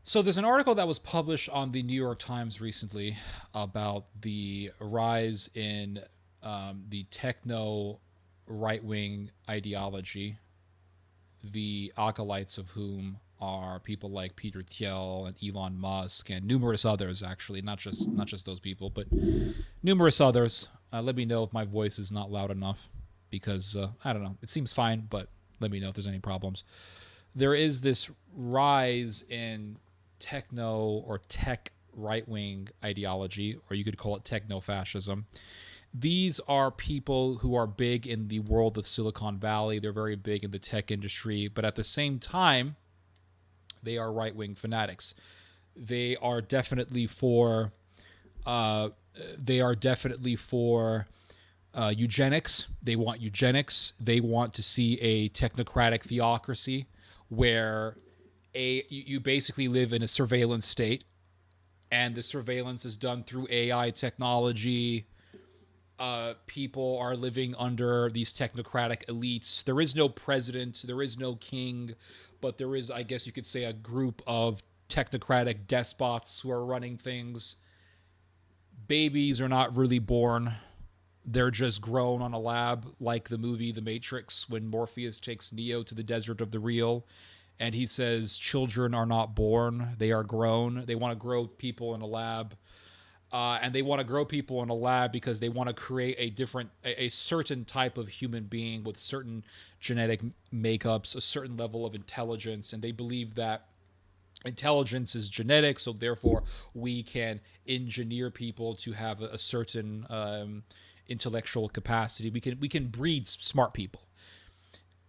So there's an article that was published on the New York Times recently about the rise in the techno right wing ideology, the acolytes of whom are people like Peter Thiel and Elon Musk and numerous others. Actually, not just those people, but numerous others. Let me know if my voice is not loud enough, because I don't know. It seems fine, but let me know if there's any problems. There is this rise in techno or tech right wing ideology, or you could call it techno fascism. These are people who are big in the world of Silicon Valley. They're very big in the tech industry, but at the same time, they are right wing fanatics. They are definitely for. Uh, they are definitely for eugenics. They want eugenics. They want to see a technocratic theocracy where you basically live in a surveillance state, and the surveillance is done through AI technology. People are living under these technocratic elites. There is no president, there is no king, but there is, I guess you could say, a group of technocratic despots who are running things. Babies are not really born. They're just grown on a lab, like the movie The Matrix, when Morpheus takes Neo to the desert of the real, and he says children are not born, they are grown. They want to grow people in a lab. And they want to grow people in a lab because they want to create a certain type of human being with certain genetic makeups, a certain level of intelligence, and they believe that intelligence is genetic, so therefore we can engineer people to have a certain intellectual capacity. We can breed smart people,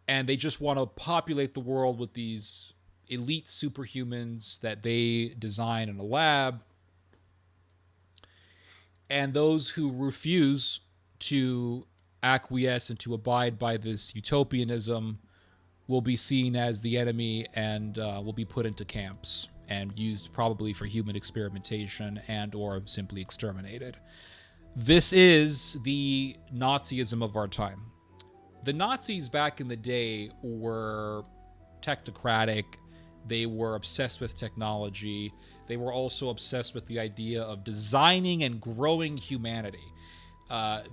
and they just want to populate the world with these elite superhumans that they design in a lab. And those who refuse to acquiesce and to abide by this utopianism will be seen as the enemy and will be put into camps and used probably for human experimentation and or simply exterminated. This is the Nazism of our time. The Nazis back in the day were technocratic. They were obsessed with technology. They were also obsessed with the idea of designing and growing humanity.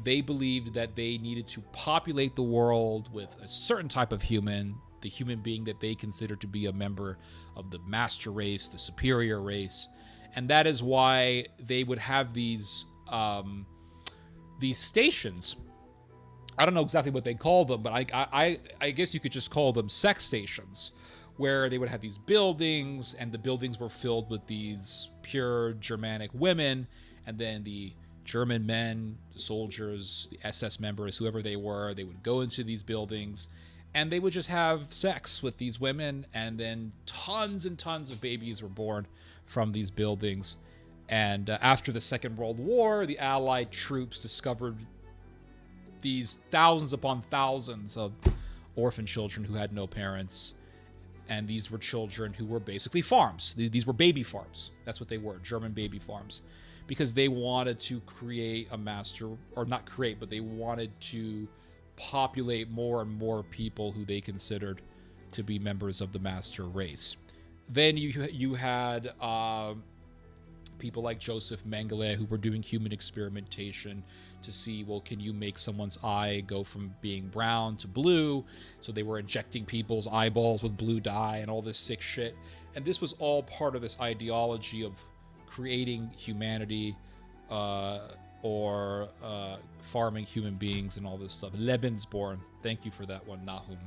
They believed that they needed to populate the world with a certain type of human, the human being that they considered to be a member of the master race, the superior race. And that is why they would have these stations. I don't know exactly what they call them, but I guess you could just call them sex stations, where they would have these buildings, and the buildings were filled with these pure Germanic women, and then the German men, the soldiers, the SS members, whoever they were, they would go into these buildings, and they would just have sex with these women, and then tons and tons of babies were born from these buildings. And after the Second World War, the Allied troops discovered these thousands upon thousands of orphan children who had no parents. And these were children who were basically farms. These were baby farms. That's what they were, German baby farms. Because they wanted to create a master, or not create, but they wanted to populate more and more people who they considered to be members of the master race. Then you had people like Joseph Mengele, who were doing human experimentation to see, well, can you make someone's eye go from being brown to blue? So they were injecting people's eyeballs with blue dye and all this sick shit. And this was all part of this ideology of creating humanity or farming human beings and all this stuff. Lebensborn. Thank you for that one, Nahum.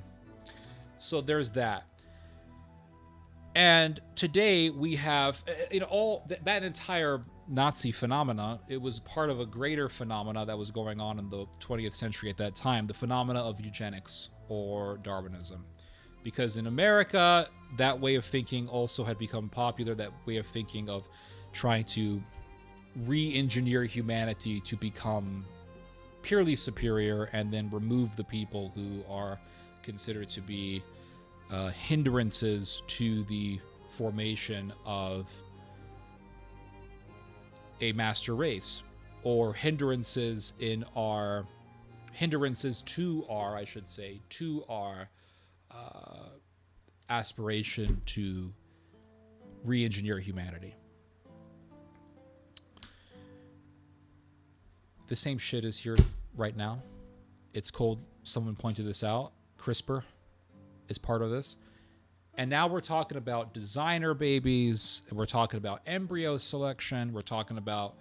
So there's that. And today we have, all that entire Nazi phenomena. It was part of a greater phenomena that was going on in the 20th century at that time, the phenomena of eugenics or Darwinism. Because in America, that way of thinking also had become popular, that way of thinking of trying to re-engineer humanity to become purely superior and then remove the people who are considered to be hindrances to the formation of a master race, or hindrances to our aspiration to re-engineer humanity. The same shit is here right now. It's called, someone pointed this out, CRISPR is part of this. And now we're talking about designer babies, and we're talking about embryo selection, we're talking about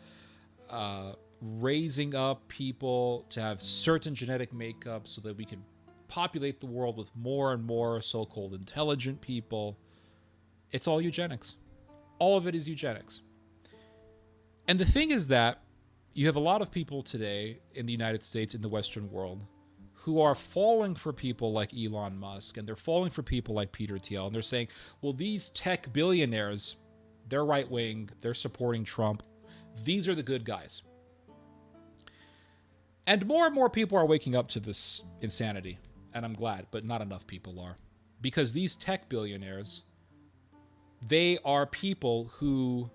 raising up people to have certain genetic makeup so that we can populate the world with more and more so-called intelligent people. It's all eugenics. All of it is eugenics. And the thing is that you have a lot of people today in the United States, in the Western world, who are falling for people like Elon Musk, and they're falling for people like Peter Thiel, and they're saying, well, these tech billionaires, they're right-wing, they're supporting Trump, these are the good guys. And more people are waking up to this insanity, and I'm glad, but not enough people are. Because these tech billionaires, they are people who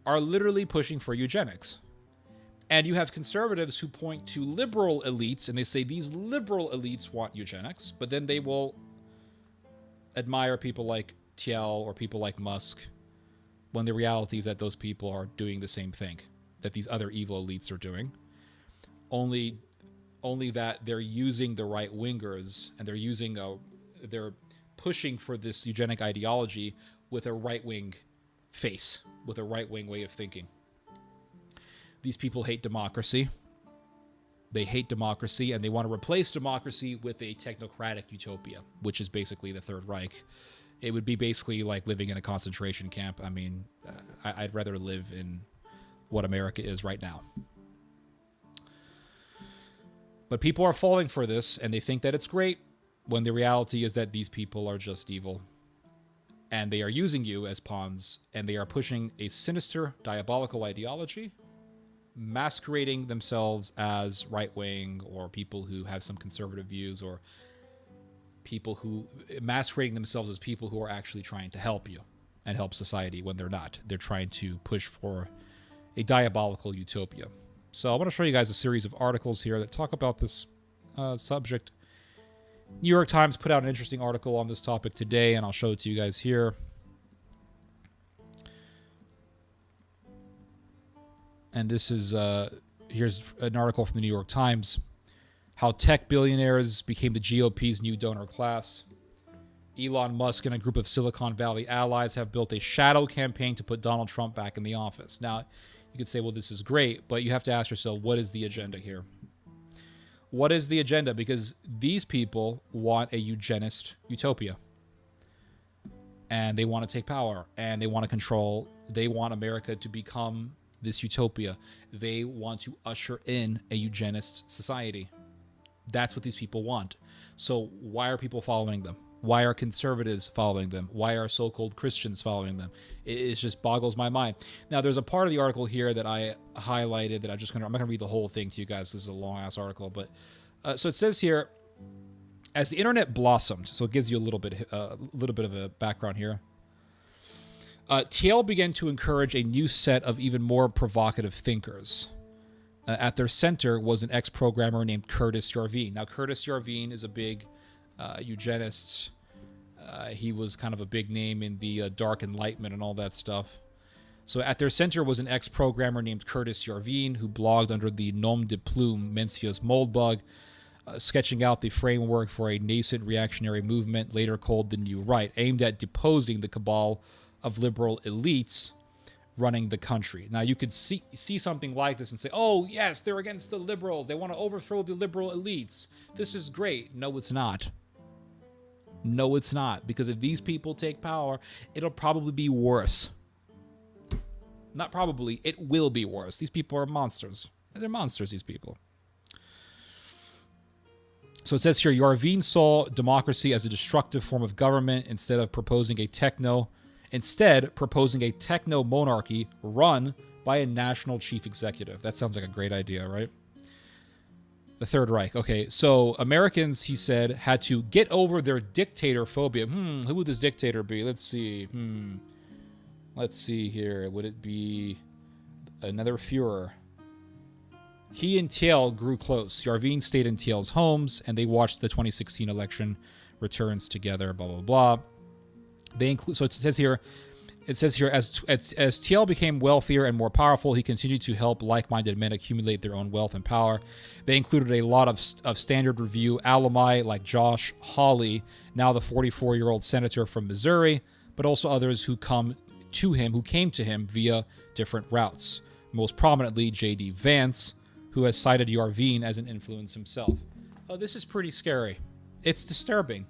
are literally pushing for eugenics. And you have conservatives who point to liberal elites, and they say these liberal elites want eugenics, but then they will admire people like Thiel or people like Musk, when the reality is that those people are doing the same thing that these other evil elites are doing. Only that they're using the right-wingers, and they're pushing for this eugenic ideology with a right-wing face, with a right-wing way of thinking. These people hate democracy. They hate democracy, and they want to replace democracy with a technocratic utopia, which is basically the Third Reich. It would be basically like living in a concentration camp. I mean, I'd rather live in what America is right now. But people are falling for this, and they think that it's great, when the reality is that these people are just evil. And they are using you as pawns, and they are pushing a sinister, diabolical ideology, masquerading themselves as right-wing, or people who have some conservative views, or people who masquerading themselves as people who are actually trying to help you and help society, when they're not. They're trying to push for a diabolical utopia. So I want to show you guys a series of articles here that talk about this subject. New York Times put out an interesting article on this topic today, and I'll show it to you guys here. And this is, here's an article from the New York Times. How tech billionaires became the GOP's new donor class. Elon Musk and a group of Silicon Valley allies have built a shadow campaign to put Donald Trump back in the office. Now, you could say, well, this is great, but you have to ask yourself, what is the agenda here? What is the agenda? Because these people want a eugenist utopia. And they want to take power, and they want to control. They want America to become this utopia. They want to usher in a eugenist society. That's what these people want. So why are people following them? Why are conservatives following them? Why are so-called Christians following them? It just boggles my mind. Now, there's a part of the article here that I highlighted that I'm not going to read the whole thing to you guys. This is a long-ass article. But so it says here, as the internet blossomed, so it gives you a little bit of a background here. Thiel began to encourage a new set of even more provocative thinkers. At their center was an ex-programmer named Curtis Yarvine. Now, Curtis Yarvine is a big eugenist. He was kind of a big name in the Dark Enlightenment and all that stuff. So at their center was an ex-programmer named Curtis Yarvine, who blogged under the nom de plume Mencius Moldbug, sketching out the framework for a nascent reactionary movement, later called the New Right, aimed at deposing the cabal of liberal elites running the country. Now, you could see something like this and say, oh, yes, they're against the liberals. They want to overthrow the liberal elites. This is great. No, it's not. No, it's not. Because if these people take power, it'll probably be worse. Not probably. It will be worse. These people are monsters. They're monsters, these people. So it says here, Yarvine saw democracy as a destructive form of government instead proposing a techno-monarchy run by a national chief executive. That sounds like a great idea, right? The Third Reich. Okay, so Americans, he said, had to get over their dictator phobia. Who would this dictator be? Let's see. Let's see here. Would it be another Führer? He and Thiel grew close. Yarvine stayed in Thiel's homes, and they watched the 2016 election returns together, blah, blah, blah. So it says here, It says here, as TL became wealthier and more powerful, he continued to help like-minded men accumulate their own wealth and power. They included a lot of Standard Review alumni like Josh Hawley, now the 44-year-old senator from Missouri, but also others who came to him via different routes. Most prominently, J.D. Vance, who has cited Yarveen as an influence himself. Oh, this is pretty scary. It's disturbing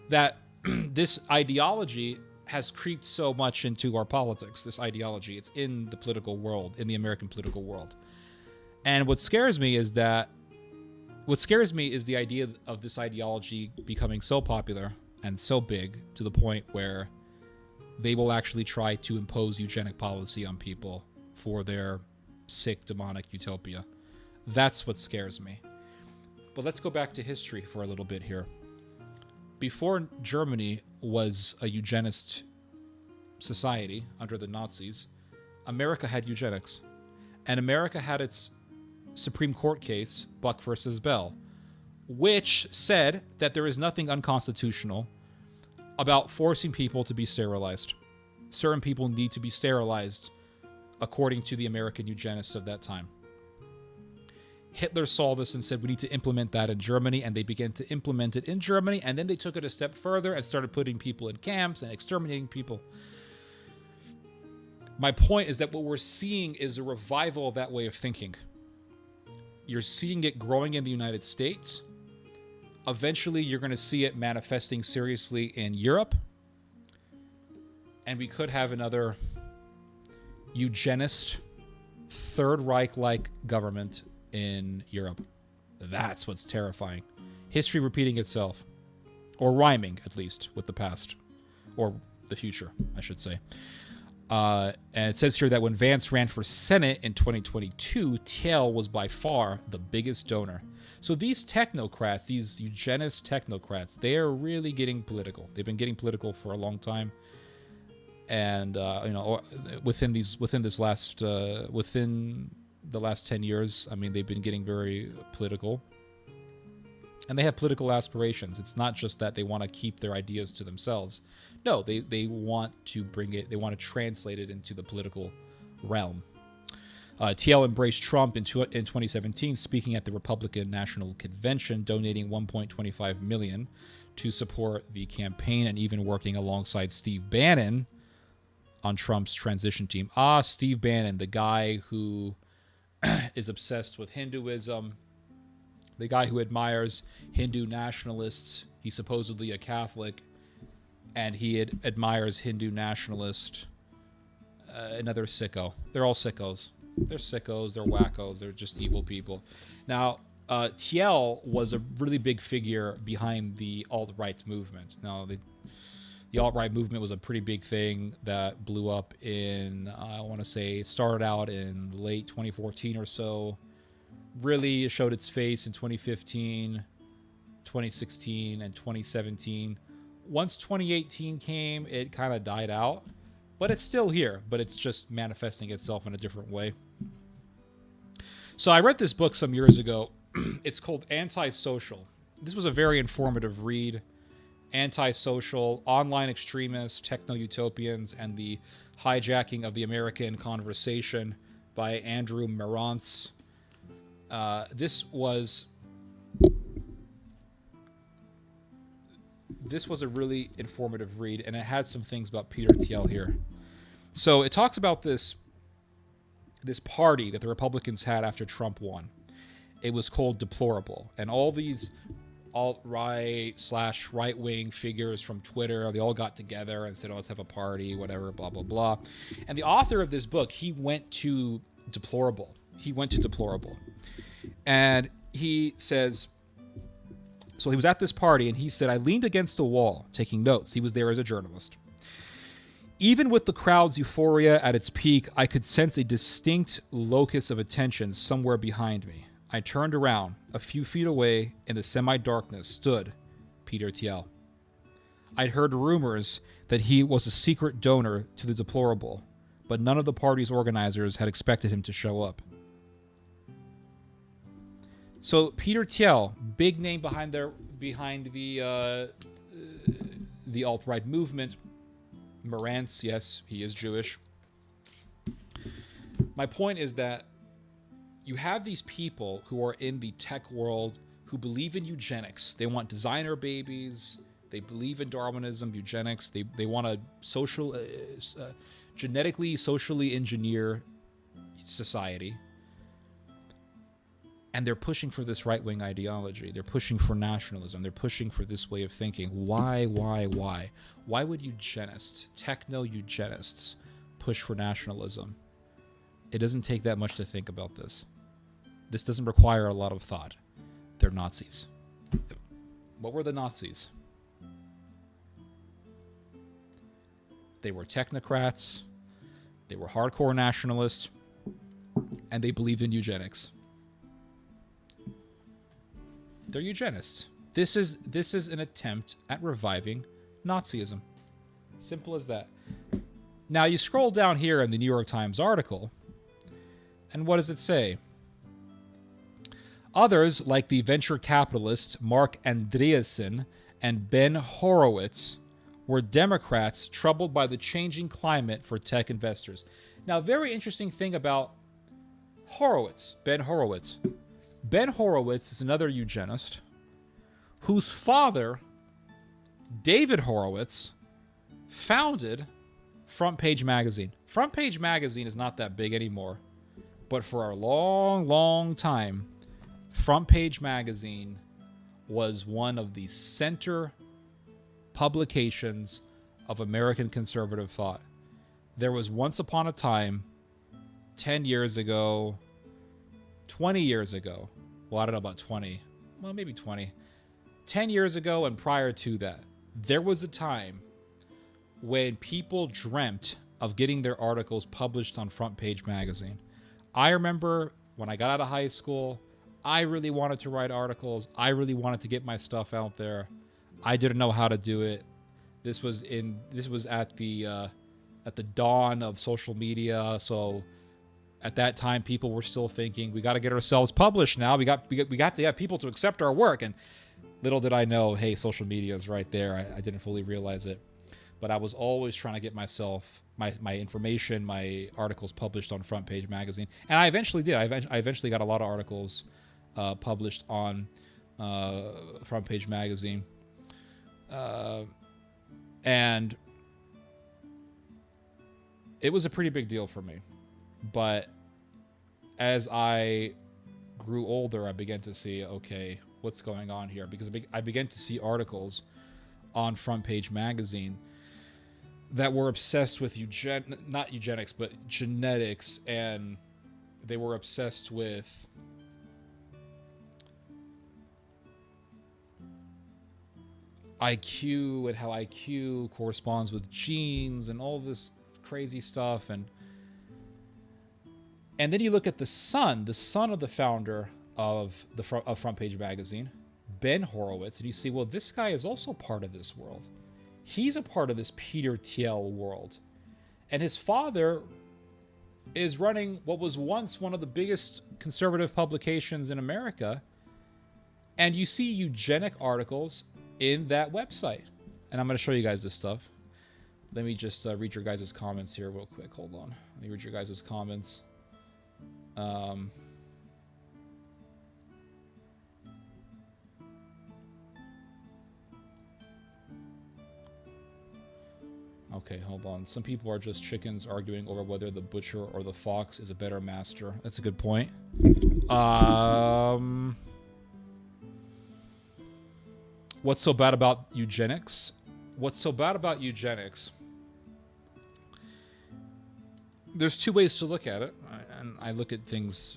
that this ideology has creeped so much into our politics. This ideology, it's in the political world, in the American political world. And what scares me is the idea of this ideology becoming so popular and so big to the point where they will actually try to impose eugenic policy on people for their sick, demonic utopia. That's what scares me. But let's go back to history for a little bit here. Before Germany was a eugenist society under the Nazis, America had eugenics. And America had its Supreme Court case, Buck versus Bell, which said that there is nothing unconstitutional about forcing people to be sterilized. Certain people need to be sterilized according to the American eugenists of that time. Hitler saw this and said, we need to implement that in Germany, and they began to implement it in Germany, and then they took it a step further and started putting people in camps and exterminating people. My point is that what we're seeing is a revival of that way of thinking. You're seeing it growing in the United States. Eventually, you're going to see it manifesting seriously in Europe. And we could have another eugenist, Third Reich-like government in Europe. That's what's terrifying. History repeating itself. Or rhyming, at least, with the past. Or the future, I should say. And it says here that when Vance ran for Senate in 2022, TL was by far the biggest donor. So these technocrats, these eugenist technocrats, they are really getting political. They've been getting political for a long time. And, within the last 10 years, I mean, they've been getting very political. And they have political aspirations. It's not just that they want to keep their ideas to themselves. No, they want to bring it, they want to translate it into the political realm. TL embraced Trump in 2017, speaking at the Republican National Convention, donating $1.25 million to support the campaign and even working alongside Steve Bannon on Trump's transition team. Steve Bannon, the guy who is obsessed with Hinduism, the guy who admires Hindu nationalists. He's supposedly a Catholic, and he admires Hindu nationalists. Another sicko. They're all sickos. They're sickos. They're wackos. They're just evil people. Now, TL was a really big figure behind the alt-right movement. Now, the alt-right movement was a pretty big thing that blew up in, I want to say, it started out in late 2014 or so. Really showed its face in 2015, 2016, and 2017. Once 2018 came, it kind of died out. But it's still here, but it's just manifesting itself in a different way. So I read this book some years ago. It's called Antisocial. This was a very informative read. Antisocial, Online Extremists, Techno-Utopians, and the Hijacking of the American Conversation by Andrew Marantz. This was a really informative read, and it had some things about Peter Thiel here. So it talks about this party that the Republicans had after Trump won. It was called Deplorable, and all these alt-right / right-wing figures from Twitter, they all got together and said, let's have a party, whatever, blah, blah, blah. And the author of this book, he went to Deplorable. And he says, so he was at this party, and he said, I leaned against the wall, taking notes. He was there as a journalist. Even with the crowd's euphoria at its peak, I could sense a distinct locus of attention somewhere behind me. I turned around. A few feet away, in the semi-darkness, stood Peter Thiel. I'd heard rumors that he was a secret donor to the Deplorable, but none of the party's organizers had expected him to show up. So Peter Thiel, big name behind the alt-right movement, Marantz, yes, he is Jewish. My point is that you have these people who are in the tech world who believe in eugenics. They want designer babies. They believe in Darwinism, eugenics. They want to genetically, socially engineer society. And they're pushing for this right-wing ideology. They're pushing for nationalism. They're pushing for this way of thinking. Why? Why would eugenists, techno-eugenists, push for nationalism? It doesn't take that much to think about this. This doesn't require a lot of thought. They're Nazis. What were the Nazis? They were technocrats. They were hardcore nationalists. And they believed in eugenics. They're eugenists. This is an attempt at reviving Nazism. Simple as that. Now you scroll down here in the New York Times article, and what does it say? Others, like the venture capitalists Mark Andreessen and Ben Horowitz, were Democrats troubled by the changing climate for tech investors. Now, very interesting thing about Horowitz, Ben Horowitz. Ben Horowitz is another eugenist whose father, David Horowitz, founded Front Page Magazine. Front Page Magazine is not that big anymore, but for a long, long time, Front Page Magazine was one of the center publications of American conservative thought. There was once upon a time, 10 years ago, 20 years ago, well, I don't know about 20, well, maybe 20, 10 years ago and prior to that, there was a time when people dreamt of getting their articles published on Front Page Magazine. I remember when I got out of high school, I really wanted to write articles. I really wanted to get my stuff out there. I didn't know how to do it. This was at the dawn of social media, so at that time, people were still thinking, we got to get ourselves published now. We got to have people to accept our work. And little did I know, hey, social media is right there. I didn't fully realize it. But I was always trying to get myself, my information, my articles published on Front Page Magazine. And I eventually did. I eventually got a lot of articles published on Front Page Magazine. And it was a pretty big deal for me. But as I grew older, I began to see, okay, what's going on here? Because I began to see articles on Front Page Magazine that were obsessed with not eugenics, but genetics, and they were obsessed with IQ and how IQ corresponds with genes and all this crazy stuff. And then you look at the son of the founder of Front Page Magazine, Ben Horowitz, and you see, well, this guy is also part of this world. He's a part of this Peter Thiel world. And his father is running what was once one of the biggest conservative publications in America. And you see eugenic articles in that website. And I'm going to show you guys this stuff. Let me just read your guys' comments here real quick. Hold on. Let me read your guys' comments. Okay, hold on. Some people are just chickens arguing over whether the butcher or the fox is a better master. That's a good point. What's so bad about eugenics? What's so bad about eugenics? There's two ways to look at it, and I look at things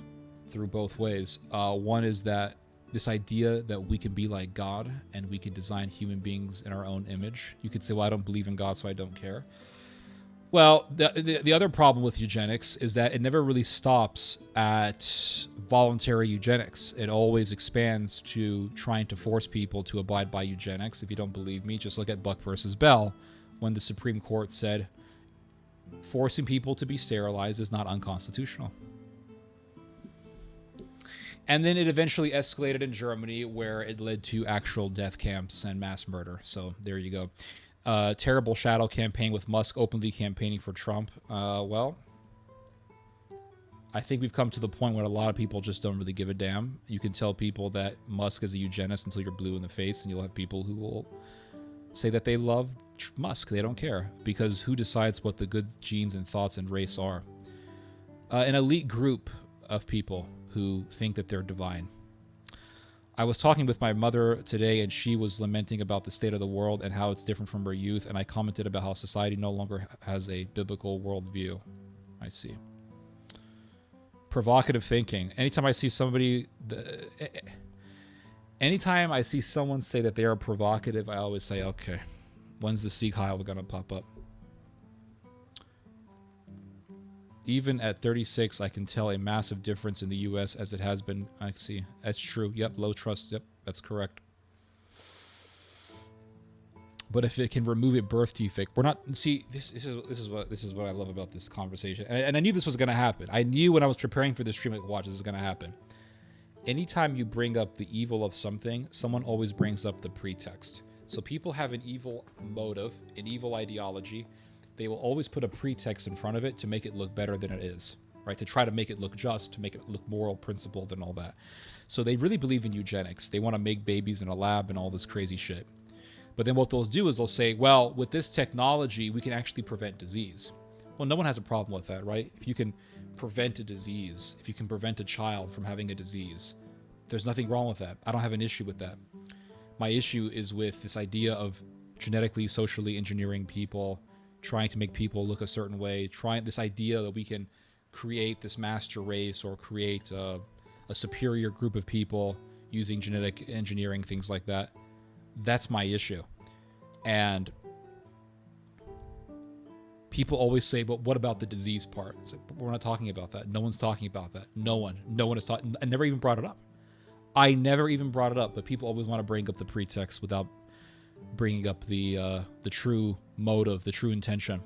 through both ways. One is that this idea that we can be like God and we can design human beings in our own image. You could say, well, I don't believe in God, so I don't care. Well, the other problem with eugenics is that it never really stops at voluntary eugenics. It always expands to trying to force people to abide by eugenics. If you don't believe me, just look at Buck versus Bell, when the Supreme Court said forcing people to be sterilized is not unconstitutional. And then it eventually escalated in Germany, where it led to actual death camps and mass murder. So there you go. Terrible shadow campaign with Musk openly campaigning for Trump. Well, I think we've come to the point where a lot of people just don't really give a damn. You can tell people that Musk is a eugenist until you're blue in the face, and you'll have people who will say that they love Musk. They don't care, because who decides what the good genes and thoughts and race are? An elite group of people who think that they're divine. I was talking with my mother today, and she was lamenting about the state of the world and how it's different from her youth, and I commented about how society no longer has a biblical worldview. I see. Provocative thinking. Anytime I see somebody... Anytime I see someone say that they are provocative, I always say, okay, when's the Sikh Heil going to pop up? Even at 36, I can tell a massive difference in the U.S. as it has been. I see. That's true. Yep. Low trust. Yep. That's correct. But if it can remove a birth defect, we're not. See, this is what I love about this conversation. And I knew this was going to happen. I knew when I was preparing for this stream, like, watch, this is going to happen. Anytime you bring up the evil of something, someone always brings up the pretext. So people have an evil motive, an evil ideology. They will always put a pretext in front of it to make it look better than it is, right? To try to make it look just, to make it look moral, principled, and all that. So they really believe in eugenics. They want to make babies in a lab and all this crazy shit. But then what they'll do is they'll say, well, with this technology, we can actually prevent disease. Well, no one has a problem with that, right? If you can prevent a disease, if you can prevent a child from having a disease, there's nothing wrong with that. I don't have an issue with that. My issue is with this idea of genetically, socially engineering people, trying to make people look a certain way, trying this idea that we can create this master race or create a superior group of people using genetic engineering, things like that. That's my issue. And people always say, but what about the disease part? It's like, we're not talking about that. No one's talking about that. No one is talking. I never even brought it up. But people always want to bring up the pretext without bringing up the true motive, the true intention.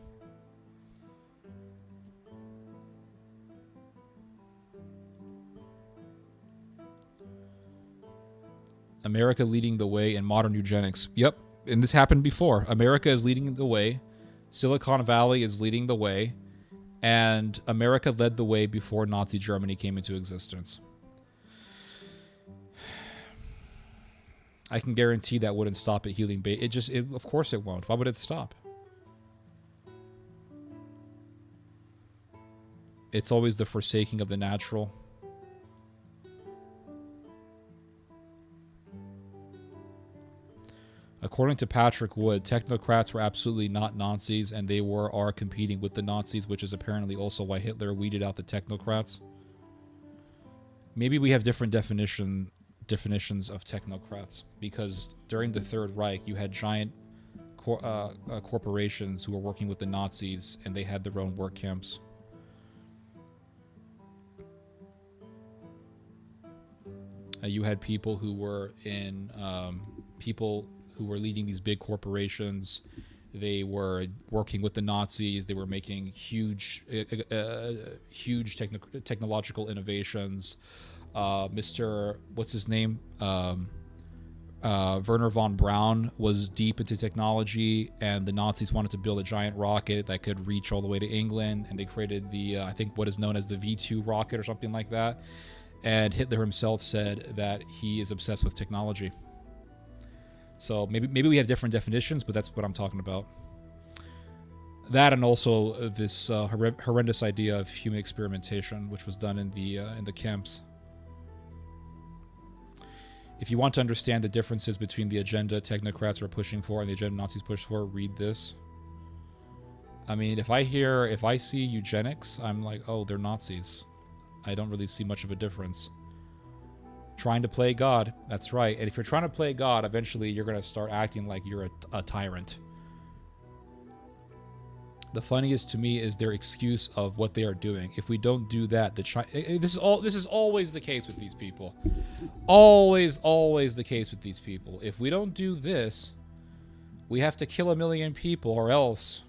America leading the way in modern eugenics. Yep, and this happened before. America is leading the way. Silicon Valley is leading the way. And America led the way before Nazi Germany came into existence. I can guarantee that wouldn't stop at healing bait. Of course it won't. Why would it stop? It's always the forsaking of the natural. According to Patrick Wood, technocrats were absolutely not Nazis, and they are competing with the Nazis, which is apparently also why Hitler weeded out the technocrats. Maybe we have different definitions of technocrats, because during the Third Reich, you had giant corporations who were working with the Nazis, and they had their own work camps. You had people who were who were leading these big corporations. They were working with the Nazis. They were making huge technological innovations. Mr. What's his name? Werner von Braun was deep into technology, and the Nazis wanted to build a giant rocket that could reach all the way to England, and they created the, I think what is known as the V2 rocket or something like that. And Hitler himself said that he is obsessed with technology. So maybe we have different definitions, but that's what I'm talking about. That, and also this horrendous idea of human experimentation, which was done in the camps. If you want to understand the differences between the agenda technocrats are pushing for and the agenda Nazis push for, read this. I mean, if I see eugenics, I'm like, oh, they're Nazis. I don't really see much of a difference. Trying to play God, that's right. And if you're trying to play God, eventually you're going to start acting like you're a tyrant. The funniest to me is their excuse of what they are doing. If we don't do that, this is always the case with these people. Always the case with these people. If we don't do this, we have to kill 1 million people, or else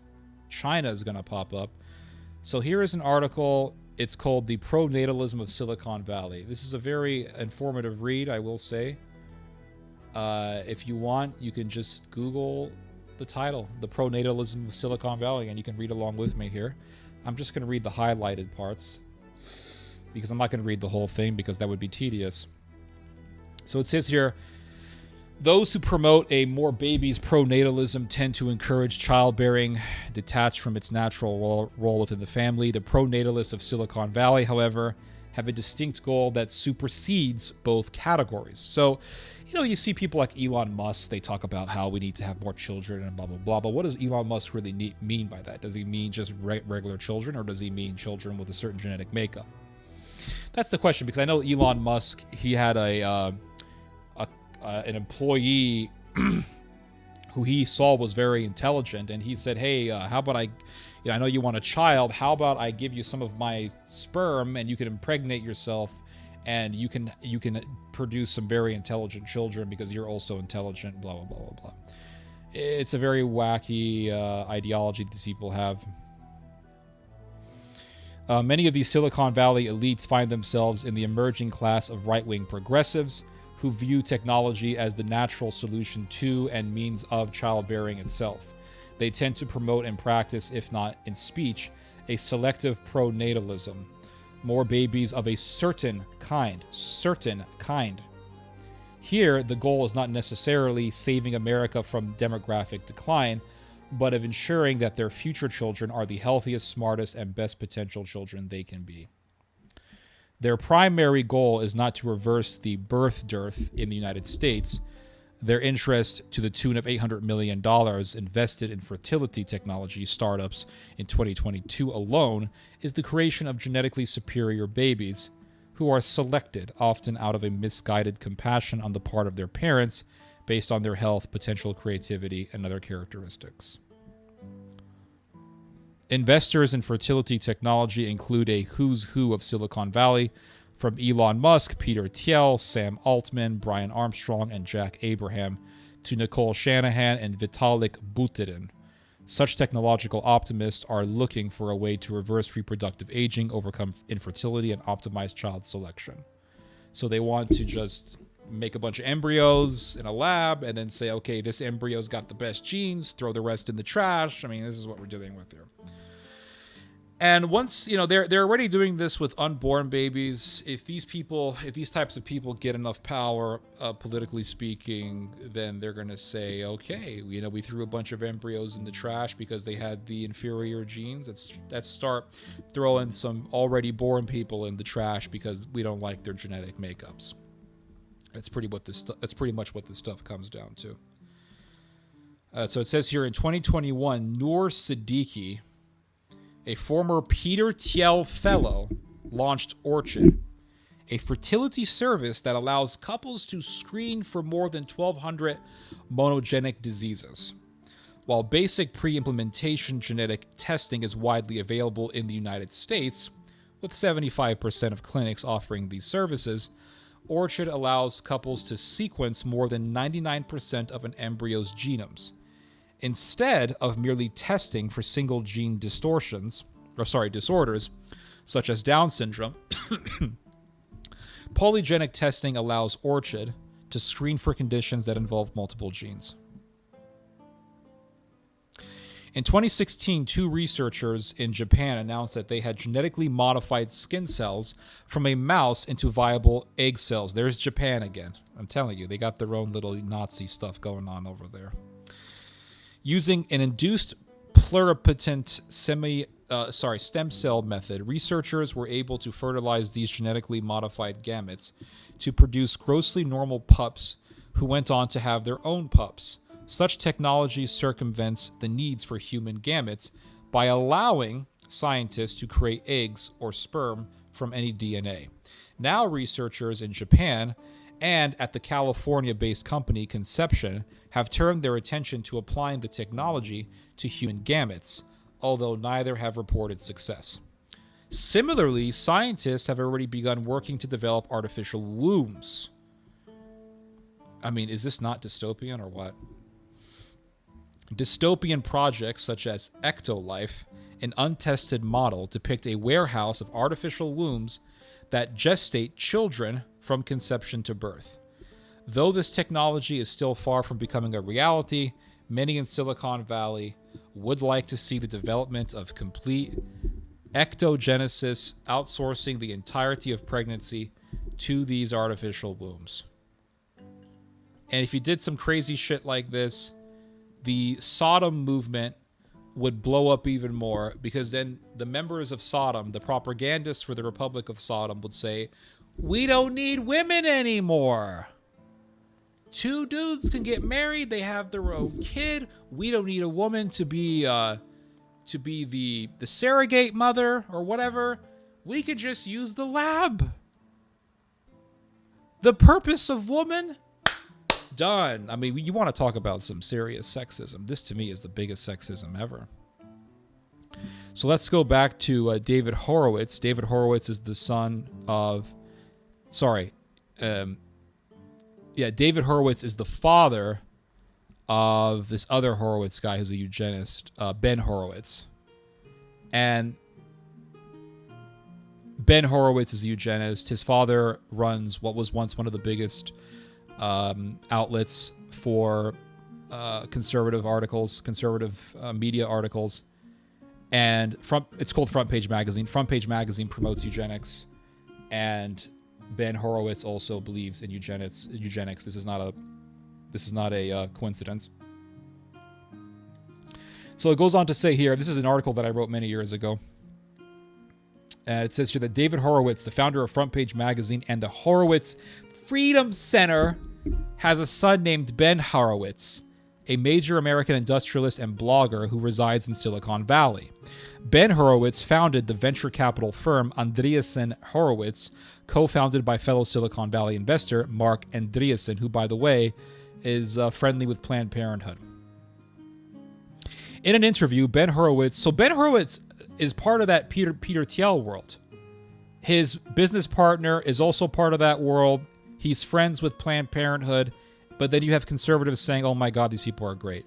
China is going to pop up. So here is an article. It's called The Pronatalism of Silicon Valley. This is a very informative read, I will say. If you want, you can just Google the title, The Pronatalism of Silicon Valley, and you can read along with me here. I'm just going to read the highlighted parts because I'm not going to read the whole thing because that would be tedious. So it says here, those who promote a more babies pronatalism tend to encourage childbearing detached from its natural role within the family. The pronatalists of Silicon Valley, however, have a distinct goal that supersedes both categories. So, you see people like Elon Musk, they talk about how we need to have more children and blah, blah, blah. But what does Elon Musk really mean by that? Does he mean just regular children, or does he mean children with a certain genetic makeup? That's the question, because I know Elon Musk, he had an employee who he saw was very intelligent, and he said, hey, how about I know you want a child, how about I give you some of my sperm and you can impregnate yourself and you can produce some very intelligent children because you're also intelligent, blah, blah, blah, blah, blah. It's a very wacky ideology these people have. Many of these Silicon Valley elites find themselves in the emerging class of right-wing progressives who view technology as the natural solution to and means of childbearing itself. They tend to promote and practice, if not in speech, a selective pronatalism. More babies of a certain kind. Here, the goal is not necessarily saving America from demographic decline, but of ensuring that their future children are the healthiest, smartest, and best potential children they can be. Their primary goal is not to reverse the birth dearth in the United States. Their interest, to the tune of $800 million invested in fertility technology startups in 2022 alone, is the creation of genetically superior babies who are selected, often out of a misguided compassion on the part of their parents, based on their health, potential creativity, and other characteristics. Investors in fertility technology include a who's who of Silicon Valley, from Elon Musk, Peter Thiel, Sam Altman, Brian Armstrong, and Jack Abraham, to Nicole Shanahan and Vitalik Buterin. Such technological optimists are looking for a way to reverse reproductive aging, overcome infertility, and optimize child selection. So they want to just make a bunch of embryos in a lab and then say, okay, this embryo's got the best genes, throw the rest in the trash. I mean, this is what we're dealing with here. And once, they're already doing this with unborn babies. If these types of people get enough power, politically speaking, then they're going to say, okay, we threw a bunch of embryos in the trash because they had the inferior genes. Let's start throwing some already born people in the trash because we don't like their genetic makeups. That's pretty much what this stuff comes down to. So it says here, in 2021, Noor Siddiqui, a former Peter Thiel fellow, launched Orchid, a fertility service that allows couples to screen for more than 1,200 monogenic diseases. While basic pre-implementation genetic testing is widely available in the United States, with 75% of clinics offering these services, Orchid allows couples to sequence more than 99% of an embryo's genomes. Instead of merely testing for single gene disorders, such as Down syndrome, polygenic testing allows Orchid to screen for conditions that involve multiple genes. In 2016, 2 researchers in Japan announced that they had genetically modified skin cells from a mouse into viable egg cells. There's Japan again. I'm telling you, they got their own little Nazi stuff going on over there. Using an induced pluripotent stem cell method, researchers were able to fertilize these genetically modified gametes to produce grossly normal pups who went on to have their own pups. Such technology circumvents the needs for human gametes by allowing scientists to create eggs or sperm from any DNA. Now researchers in Japan and at the California-based company Conception have turned their attention to applying the technology to human gametes, although neither have reported success. Similarly, scientists have already begun working to develop artificial wombs. I mean, is this not dystopian or what? Dystopian projects such as Ectolife, an untested model, depict a warehouse of artificial wombs that gestate children from conception to birth. Though this technology is still far from becoming a reality, many in Silicon Valley would like to see the development of complete ectogenesis, outsourcing the entirety of pregnancy to these artificial wombs. And if you did some crazy shit like this, the Sodom movement would blow up even more, because then the members of Sodom, the propagandists for the Republic of Sodom, would say, we don't need women anymore. 2 dudes can get married. They have their own kid. We don't need a woman to be the surrogate mother or whatever. We could just use the lab. The purpose of woman? Done. I mean, you want to talk about some serious sexism. This, to me, is the biggest sexism ever. So let's go back to David Horowitz. David Horowitz is the son of... David Horowitz is the father of this other Horowitz guy who's a eugenist, Ben Horowitz. And Ben Horowitz is a eugenist. His father runs what was once one of the biggest outlets for conservative articles, conservative media articles. And it's called Front Page Magazine. Front Page Magazine promotes eugenics. And Ben Horowitz also believes in eugenics. This is not a coincidence. So it goes on to say here, this is an article that I wrote many years ago. And it says here that David Horowitz, the founder of Front Page Magazine and the Horowitz Freedom Center, has a son named Ben Horowitz, a major American industrialist and blogger who resides in Silicon Valley. Ben Horowitz founded the venture capital firm Andreessen Horowitz, co-founded by fellow Silicon Valley investor Mark Andreessen, who, by the way, is friendly with Planned Parenthood. In an interview, Ben Horowitz is part of that Peter Thiel world. His business partner is also part of that world. He's friends with Planned Parenthood, but then you have conservatives saying, oh my God, these people are great.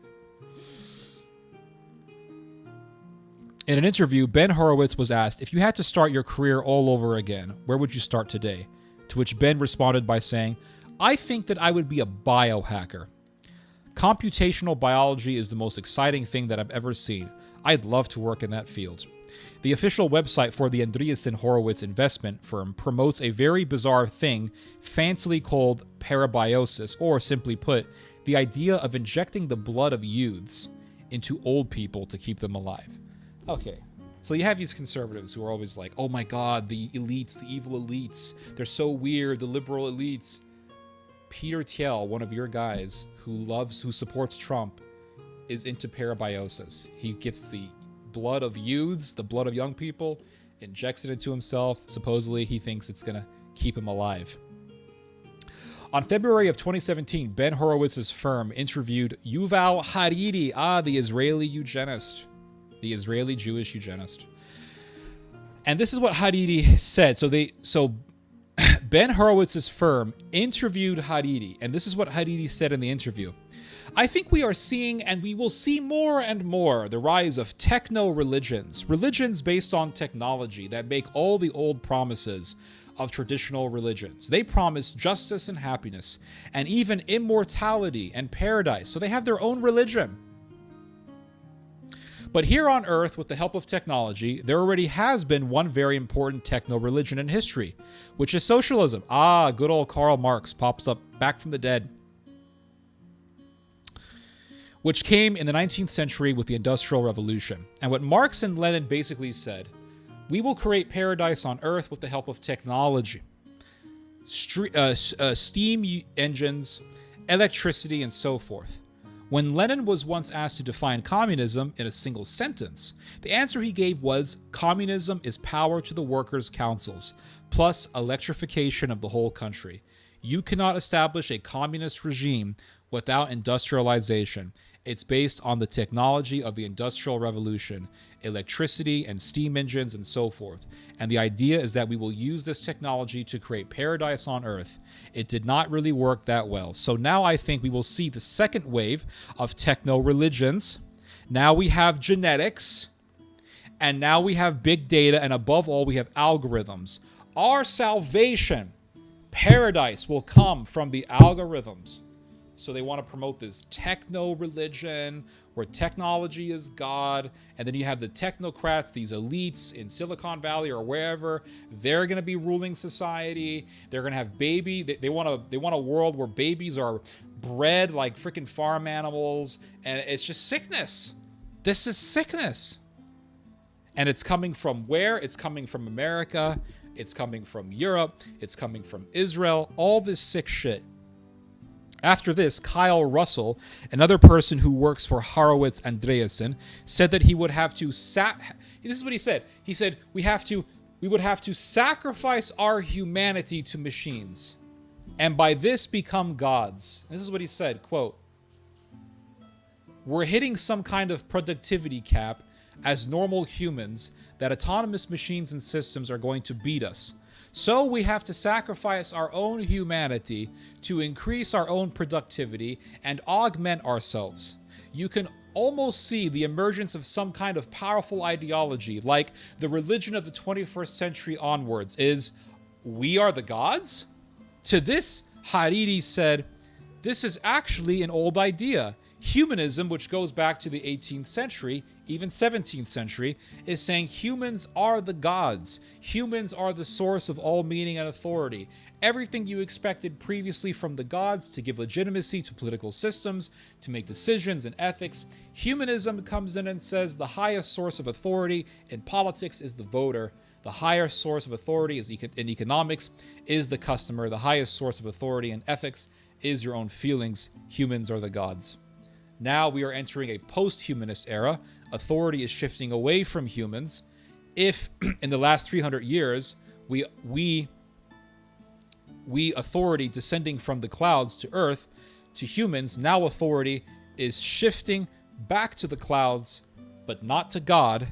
In an interview, Ben Horowitz was asked, if you had to start your career all over again, where would you start today? To which Ben responded by saying, I think that I would be a biohacker. Computational biology is the most exciting thing that I've ever seen. I'd love to work in that field. The official website for the Andreessen Horowitz investment firm promotes a very bizarre thing fancily called parabiosis, or simply put, the idea of injecting the blood of youths into old people to keep them alive. Okay, so you have these conservatives who are always like, oh my God, the elites, the evil elites, they're so weird, the liberal elites. Peter Thiel, one of your guys who supports Trump, is into parabiosis. He gets the blood of youths, the blood of young people, injects it into himself. Supposedly, he thinks it's going to keep him alive. On February of 2017, Ben Horowitz's firm interviewed Yuval Hariri, the Israeli eugenist, the Israeli Jewish eugenist. And this is what Hariri said. So Ben Horowitz's firm interviewed Hariri, and this is what Hariri said in the interview. I think we are seeing, and we will see more and more, the rise of techno-religions, religions based on technology that make all the old promises of traditional religions. They promise justice and happiness, and even immortality and paradise, so they have their own religion. But here on Earth, with the help of technology, there already has been one very important techno-religion in history, which is socialism. Good old Karl Marx pops up back from the dead. Which came in the 19th century with the Industrial Revolution. And what Marx and Lenin basically said, we will create paradise on Earth with the help of technology. Steam engines, electricity, and so forth. When Lenin was once asked to define communism in a single sentence, the answer he gave was, communism is power to the workers' councils, plus electrification of the whole country. You cannot establish a communist regime without industrialization. It's based on the technology of the Industrial Revolution, electricity and steam engines and so forth. And the idea is that we will use this technology to create paradise on Earth. It did not really work that well. So now I think we will see the second wave of techno-religions. Now we have genetics, and now we have big data, and above all, we have algorithms. Our salvation, paradise, will come from the algorithms. So they want to promote this techno-religion where technology is God. And then you have the technocrats, these elites in Silicon Valley or wherever. They're going to be ruling society. They're going to have They want a world where babies are bred like freaking farm animals. And it's just sickness. This is sickness. And it's coming from where? It's coming from America. It's coming from Europe. It's coming from Israel. All this sick shit. After this, Kyle Russell, another person who works for Horowitz Andreessen, said that he would have to this is what he said. He said we would have to sacrifice our humanity to machines, and by this become gods. This is what he said, quote, "We're hitting some kind of productivity cap as normal humans that autonomous machines and systems are going to beat us. So we have to sacrifice our own humanity to increase our own productivity and augment ourselves. You can almost see the emergence of some kind of powerful ideology, like the religion of the 21st century onwards is, we are the gods?" To this, Hariri said, "This is actually an old idea. Humanism, which goes back to the 18th century, even 17th century, is saying humans are the gods. Humans are the source of all meaning and authority. Everything you expected previously from the gods to give legitimacy to political systems, to make decisions and ethics, humanism comes in and says the highest source of authority in politics is the voter. The higher source of authority in economics is the customer. The highest source of authority in ethics is your own feelings. Humans are the gods. Now we are entering a post-humanist era. Authority is shifting away from humans. If in the last 300 years we authority descending from the clouds to earth to humans, now authority is shifting back to the clouds, but not to God,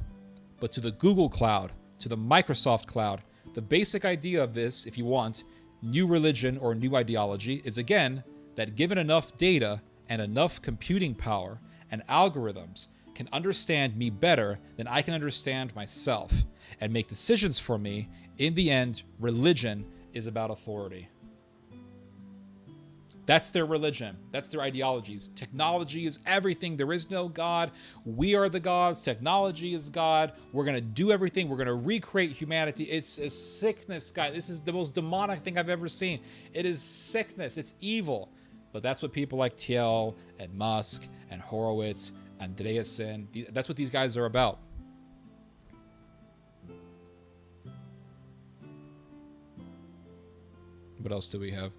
but to the Google cloud, to the Microsoft cloud. The basic idea of this, if you want, new religion or new ideology, is again that given enough data and enough computing power and algorithms can understand me better than I can understand myself and make decisions for me. In the end, religion is about authority. That's their religion. That's their ideologies. Technology is everything. There is no God. We are the gods. Technology is God. We're going to do everything. We're going to recreate humanity. It's a sickness, guy. This is the most demonic thing I've ever seen. It is sickness. It's evil. But that's what people like Thiel and Musk and Horowitz, Andreessen, that's what these guys are about. What else do we have?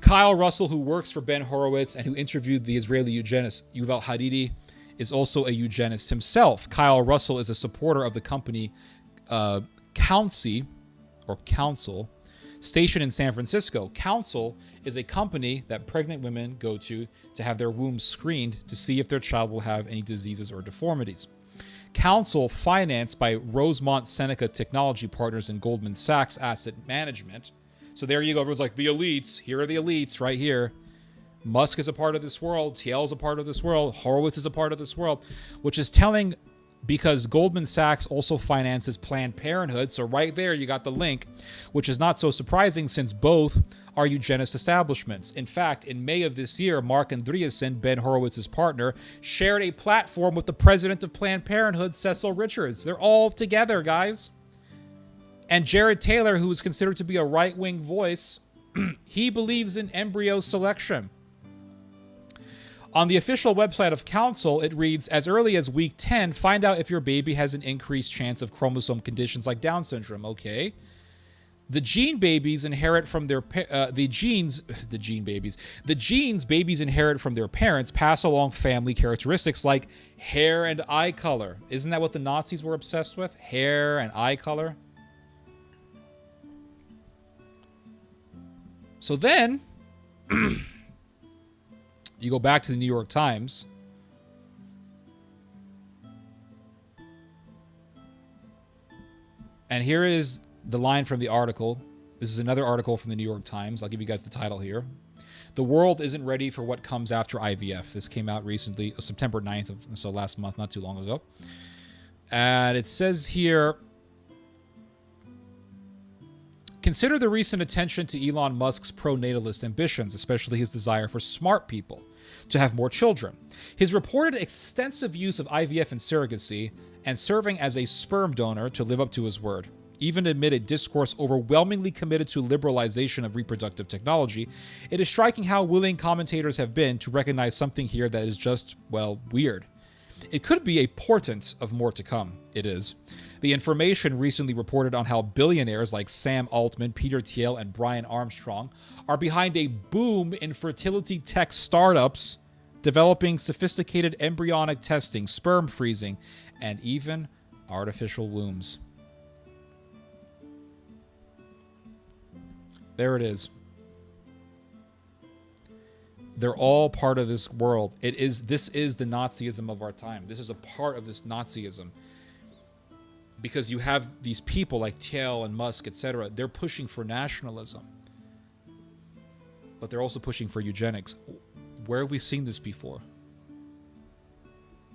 Kyle Russell, who works for Ben Horowitz and who interviewed the Israeli eugenist Yuval Hariri, is also a eugenist himself. Kyle Russell is a supporter of the company Council, stationed in San Francisco. Council is a company that pregnant women go to have their wombs screened to see if their child will have any diseases or deformities. Council, financed by Rosemont Seneca Technology Partners and Goldman Sachs Asset Management. So there you go. Everyone's like, the elites. Here are the elites right here. Musk is a part of this world. Thiel is a part of this world. Horowitz is a part of this world, which is telling, because Goldman Sachs also finances Planned Parenthood. So right there, you got the link, which is not so surprising since both are eugenist establishments. In fact, in May of this year, Mark Andreessen, Ben Horowitz's partner, shared a platform with the president of Planned Parenthood, Cecil Richards. They're all together, guys. And Jared Taylor, who is considered to be a right-wing voice, he believes in embryo selection. On the official website of Council, it reads, as early as week 10, find out if your baby has an increased chance of chromosome conditions like Down syndrome. Okay. The genes babies inherit from their babies inherit from their parents pass along family characteristics like hair and eye color. Isn't that what the Nazis were obsessed with? Hair and eye color. So then you go back to the New York Times. And here is the line from the article. This is another article from the New York Times. I'll give you guys the title here. The world isn't ready for what comes after IVF. This came out recently, September 9th, so last month, not too long ago. And it says here, Consider the recent attention to Elon Musk's pro-natalist ambitions, especially his desire for smart people to have more children. His reported extensive use of IVF and surrogacy, and serving as a sperm donor to live up to his word. Even amid a discourse overwhelmingly committed to liberalization of reproductive technology, it is striking how willing commentators have been to recognize something here that is just, well, weird. It could be a portent of more to come. It is. The Information recently reported on how billionaires like Sam Altman, Peter Thiel, and Brian Armstrong are behind a boom in fertility tech startups developing sophisticated embryonic testing, sperm freezing, and even artificial wombs. There it is. They're all part of this world. This is the Nazism of our time. This is a part of this Nazism. Because you have these people like Thiel and Musk, etc. They're pushing for nationalism. But they're also pushing for eugenics. Where have we seen this before?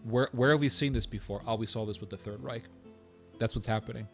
Where have we seen this before? Oh, we saw this with the Third Reich. That's what's happening.